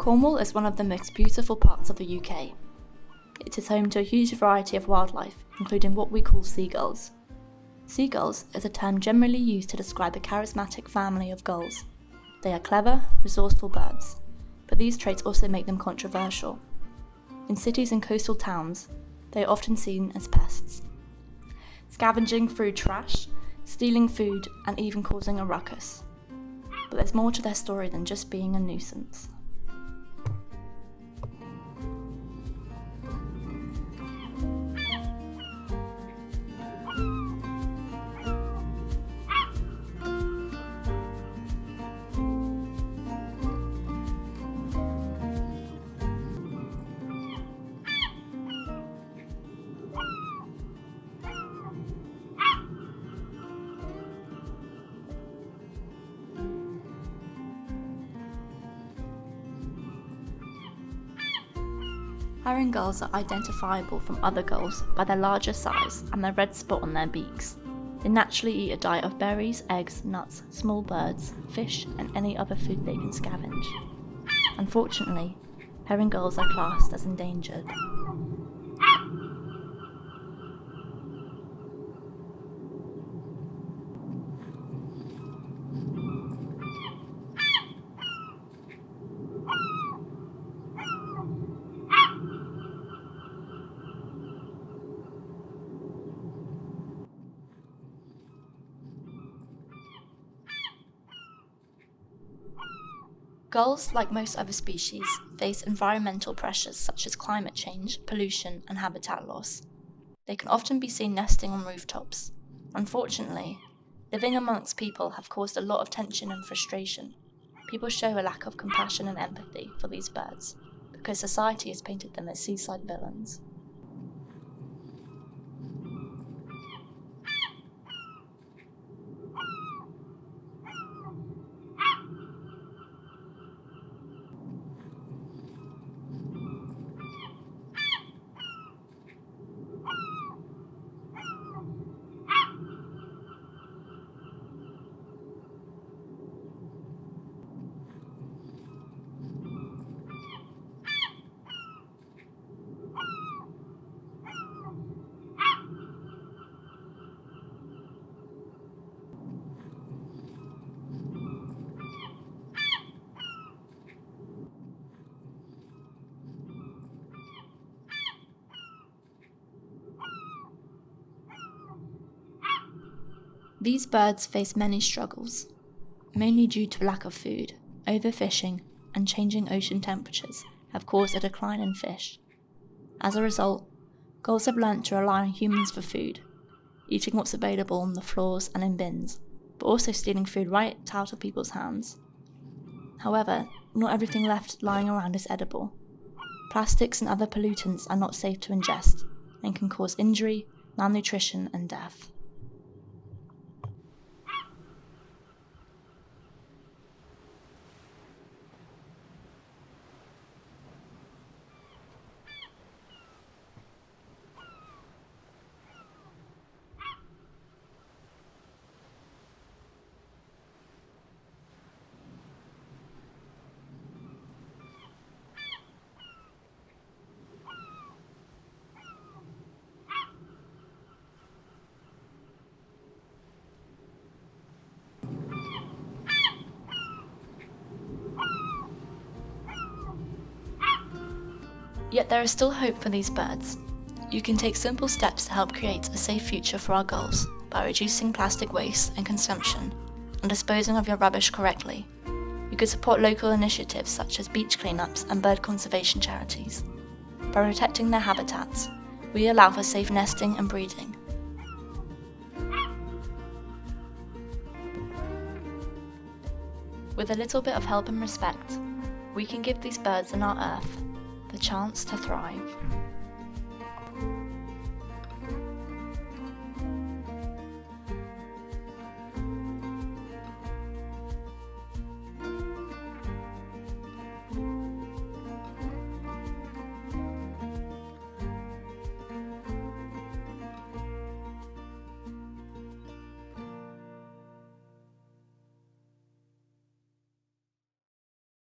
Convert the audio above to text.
Cornwall is one of the most beautiful parts of the UK. It is home to a huge variety of wildlife, including what we call seagulls. Seagulls is a term generally used to describe a charismatic family of gulls. They are clever, resourceful birds, but these traits also make them controversial. In cities and coastal towns, they are often seen as pests, scavenging through trash, stealing food, and even causing a ruckus. But there's more to their story than just being a nuisance. Herring gulls are identifiable from other gulls by their larger size and the red spot on their beaks. They naturally eat a diet of berries, eggs, nuts, small birds, fish, and any other food they can scavenge. Unfortunately, herring gulls are classed as endangered. Gulls, like most other species, face environmental pressures such as climate change, pollution, and habitat loss. They can often be seen nesting on rooftops. Unfortunately, living amongst people have caused a lot of tension and frustration. People show a lack of compassion and empathy for these birds because society has painted them as seaside villains. These birds face many struggles, mainly due to lack of food. Overfishing and changing ocean temperatures have caused a decline in fish. As a result, gulls have learnt to rely on humans for food, eating what's available on the floors and in bins, but also stealing food right out of people's hands. However, not everything left lying around is edible. Plastics and other pollutants are not safe to ingest and can cause injury, malnutrition, and death. Yet there is still hope for these birds. You can take simple steps to help create a safe future for our gulls by reducing plastic waste and consumption and disposing of your rubbish correctly. You could support local initiatives such as beach cleanups and bird conservation charities. By protecting their habitats, we allow for safe nesting and breeding. With a little bit of help and respect, we can give these birds on our earth the chance to thrive.